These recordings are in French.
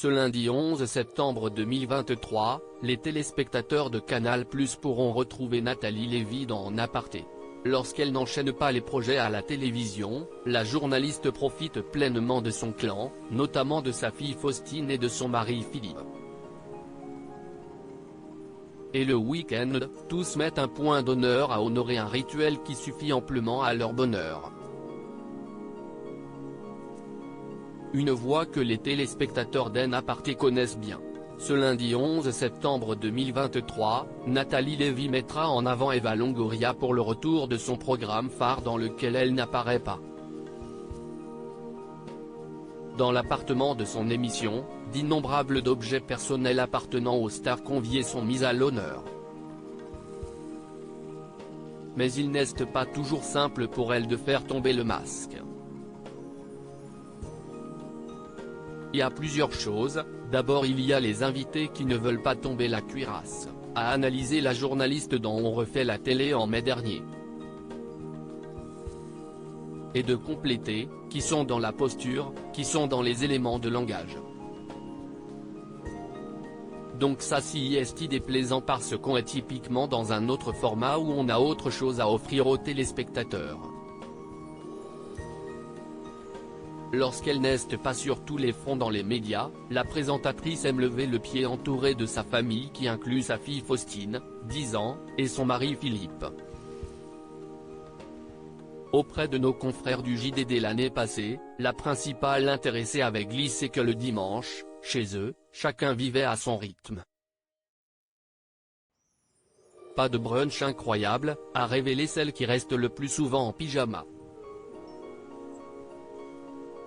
Ce lundi 11 septembre 2023, les téléspectateurs de Canal+ pourront retrouver Nathalie Lévy dans En aparté. Lorsqu'elle n'enchaîne pas les projets à la télévision, la journaliste profite pleinement de son clan, notamment de sa fille Faustine et de son mari Philippe. Et le week-end, tous mettent un point d'honneur à honorer un rituel qui suffit amplement à leur bonheur. Une voix que les téléspectateurs d'En aparté connaissent bien. Ce lundi 11 septembre 2023, Nathalie Lévy mettra en avant Eva Longoria pour le retour de son programme phare dans lequel elle n'apparaît pas. Dans l'appartement de son émission, d'innombrables objets personnels appartenant aux stars conviées sont mis à l'honneur. Mais il n'est pas toujours simple pour elle de faire tomber le masque. Il y a plusieurs choses. D'abord il y a les invités qui ne veulent pas tomber la cuirasse, a analysé la journaliste dans On refait la télé en mai dernier. Et de compléter, qui sont dans la posture, qui sont dans les éléments de langage. Donc ça si est déplaisant parce qu'on est typiquement dans un autre format où on a autre chose à offrir aux téléspectateurs. Lorsqu'elle n'est pas sur tous les fronts dans les médias, la présentatrice aime lever le pied entourée de sa famille qui inclut sa fille Faustine, 10 ans, et son mari Philippe. Auprès de nos confrères du JDD l'année passée, la principale intéressée avait glissé que le dimanche, chez eux, chacun vivait à son rythme. Pas de brunch incroyable, a révélé celle qui reste le plus souvent en pyjama.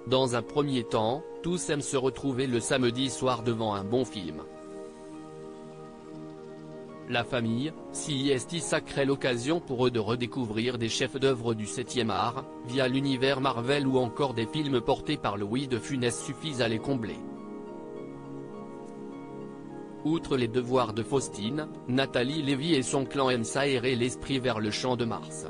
Dans un premier temps, tous aiment se retrouver le samedi soir devant un bon film. La famille, si ça crée l'occasion pour eux de redécouvrir des chefs-d'œuvre du 7e art, via l'univers Marvel ou encore des films portés par Louis de Funès suffisent à les combler. Outre les devoirs de Faustine, Nathalie Lévy et son clan aiment s'aérer l'esprit vers le Champ de Mars.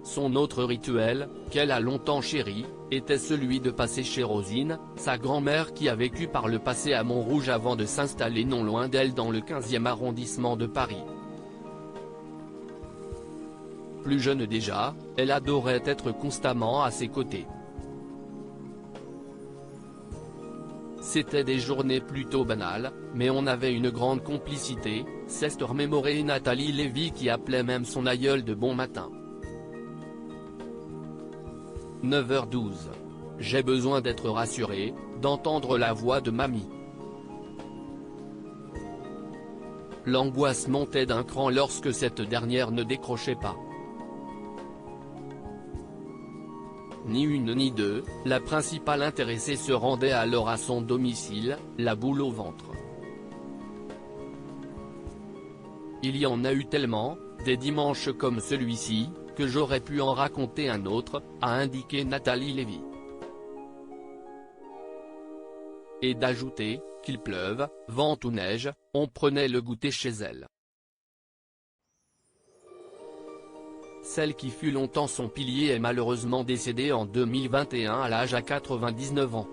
Son autre rituel, qu'elle a longtemps chéri, était celui de passer chez Rosine, sa grand-mère qui a vécu par le passé à Montrouge avant de s'installer non loin d'elle dans le 15e arrondissement de Paris. Plus jeune déjà, elle adorait être constamment à ses côtés. C'était des journées plutôt banales, mais on avait une grande complicité, s'est remémorée Nathalie Lévy qui appelait même son aïeul de bon matin. 9h12. J'ai besoin d'être rassurée, d'entendre la voix de mamie. L'angoisse montait d'un cran lorsque cette dernière ne décrochait pas. Ni une ni deux, la principale intéressée se rendait alors à son domicile, la boule au ventre. Il y en a eu tellement, des dimanches comme celui-ci, que j'aurais pu en raconter un autre, a indiqué Nathalie Lévy. Et d'ajouter, qu'il pleuve, vente ou neige, on prenait le goûter chez elle. Celle qui fut longtemps son pilier est malheureusement décédée en 2021 à l'âge de 99 ans.